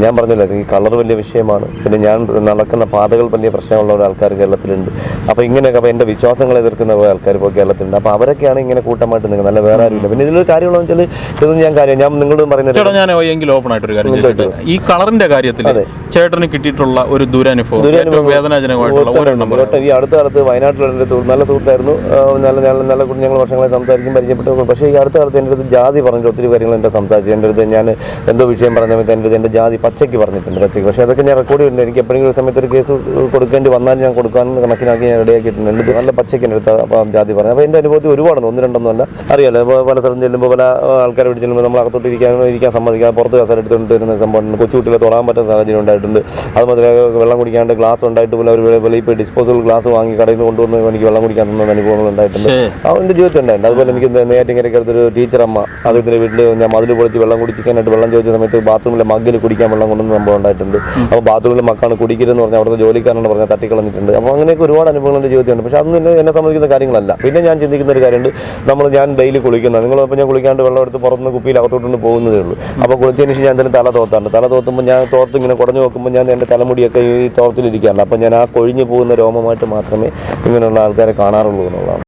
ഞാൻ പറഞ്ഞില്ല, ഈ കളർ വലിയ വിഷയമാണ്. പിന്നെ ഞാൻ നടക്കുന്ന പാതകൾ വലിയ പ്രശ്നമുള്ള ആൾക്കാർ കേരളത്തിലുണ്ട്. അപ്പോൾ ഇങ്ങനെയൊക്കെ അപ്പോൾ എൻ്റെ വിശ്വാസങ്ങളെ എതിർക്കുന്ന ആൾക്കാർ ഇപ്പോൾ കേരളത്തിലുണ്ട്. അപ്പോൾ അവരൊക്കെയാണ് ഇങ്ങനെ കൂട്ടമായിട്ട് നിൽക്കുന്നത്, നല്ല വേറെ ആരുമില്ല. പിന്നെ ഇതിലൊരു കാര്യമുള്ളതെന്ന് വെച്ചാൽ ഇതൊന്നും ഞാൻ നിങ്ങളോട് പറയുന്നത് ചേട്ടാ, ഞാൻ എങ്കിലും ഓപ്പൺ ആയിട്ടൊരു കാര്യം ചോദിച്ചോട്ടെ. ഈ കളറിന്റെ കാര്യത്തിൽ ചേട്ടന് കിട്ടിയിട്ടുള്ള ഒരു ദുരനുഭവം വേദനാജനകമായിട്ടുള്ള ഈ അടുത്ത കാലത്ത് വയനാട്ടിലുള്ള നല്ല സുഹൃത്തായിരുന്നു, നല്ല ഞങ്ങൾ വർഷങ്ങളെ സംസാരിക്കും പരിചയപ്പെട്ടു. പക്ഷേ ഈ അടുത്ത കാലത്ത് എൻ്റെ അടുത്ത് ജാതി പറഞ്ഞിട്ട് ഒത്തിരി കാര്യങ്ങൾ എൻ്റെ സംസാരിച്ചു. എൻ്റെ അടുത്ത് ഞാൻ എന്തോ വിഷയം പറഞ്ഞ സമയത്ത് എൻ്റെ ജാതി പച്ചയ്ക്ക് പറഞ്ഞിട്ടുണ്ട്, പച്ചയ്ക്ക്. പക്ഷേ അതൊക്കെ ഞാൻ റെക്കോർഡ് ചെയ്തിട്ടുണ്ട്. എനിക്ക് എപ്പോഴെങ്കിലും ഒരു സമയത്ത് ഒരു കേസ് കൊടുക്കേണ്ടി വന്നാൽ ഞാൻ കൊടുക്കാൻ കണക്കിനാക്കി ഞാൻ റെഡിയാക്കിയിട്ടുണ്ട്. എൻ്റെ നല്ല പച്ചയ്ക്ക് എൻ്റെ അടുത്ത് അപ്പം ജാതി പറഞ്ഞു. അപ്പോൾ എൻ്റെ അനുഭവത്തിൽ ഒരുപാടുണ്ട്, ഒന്ന് രണ്ടൊന്നും അല്ല. അറിയാലോ, പല സ്ഥലം ചെല്ലുമ്പോൾ പല ആൾക്കാരെ പിടിച്ച് ചെല്ലുമ്പോൾ നമ്മൾ അകത്തോട്ട് ഇരിക്കാൻ സമ്മതിക്കാതെ പുറത്ത് കസേര എടുത്തുകൊണ്ട് വരുന്ന സംഭവം കൊച്ചുകുട്ടികളെ തൊടാൻ പറ്റുന്ന സാഹചര്യം ഉണ്ടായിട്ടുണ്ട്. അതുമാതിരി വെള്ളം കുടിക്കാണ്ട് ഗ്ലാസ് ഉണ്ടായിട്ട് പോലെ അവർ വെളിയിൽ പോയി ഡിസ്പോസബിൾ ഗ്ലാസ് വാങ്ങി കടയിൽ നിന്ന് കൊണ്ടുവന്ന് എനിക്ക് വെള്ളം കുടിക്കാൻ തന്ന അനുഭവങ്ങൾ ഉണ്ടായിട്ടുണ്ട്. എൻ്റെ ജീവിതത്തിൽ ഉണ്ടായിട്ടുണ്ട്. അതുപോലെ എനിക്ക് നെയ്യാറ്റിൻകരയ്ക്ക് അടുത്തൊരു ടീച്ചറമ്മ അദ്ദേഹത്തിൻ്റെ വീട്ടിൽ ഞാൻ മതിൽ പൊളിച്ച് വെള്ളം കുടിക്കാനായിട്ട് വെള്ളം ചോദിച്ച സമയത്ത് ബാത്റൂമിലെ മഗ്ഗിൽ കുടിക്കാൻ വെള്ളം കൊണ്ടുവന്ന സംഭവം ഉണ്ടായിട്ടുണ്ട്. അപ്പോൾ ബാത്റൂമിലെ മക്കാണ് കുടിക്കരുതെന്ന് പറഞ്ഞാൽ അവിടുത്തെ ജോലിക്കാരനാണ് പറഞ്ഞാൽ തട്ടിക്കളഞ്ഞിട്ടുണ്ട്. അപ്പോൾ അങ്ങനെയൊക്കെ ഒരുപാട് അനുഭവങ്ങൾ എൻ്റെ ജീവിതത്തിലുണ്ട്. പക്ഷേ അതൊന്നും എന്നെ സംബന്ധിക്കുന്ന കാര്യങ്ങളല്ല. പിന്നെ ഞാൻ ചിന്തിക്കുന്ന ഒരു കാര്യമുണ്ട്, ഞാൻ ഡെയിലി കുളിക്കുന്നത്, നിങ്ങളിപ്പോൾ ഞാൻ കുളിക്കാണ്ട് വെള്ളം എടുത്ത് പുറത്തുനിന്ന് കുപ്പിയിൽ അകത്തോട്ട് പോകുന്നതേ ഉള്ളൂ. അപ്പോൾ കുളിച്ചതിന് ശേഷം ഞാൻ എന്തായാലും തല തോർത്താണ്. തല തോർത്തുമ്പോൾ ഞാൻ തോർത്ത് ഇങ്ങനെ കുടഞ്ഞു നോക്കുമ്പോൾ ഞാൻ എൻ്റെ തലമുടിയൊക്കെ ഈ തോർത്തിലിരിക്കുകയാണ്. അപ്പോൾ ഞാൻ ആ കൊഴിഞ്ഞു പോകുന്ന രോമമായിട്ട് മാത്രമേ ഇങ്ങനെയുള്ള ആൾക്കാരെ കാണാറുള്ളൂ എന്നുള്ളതാണ്.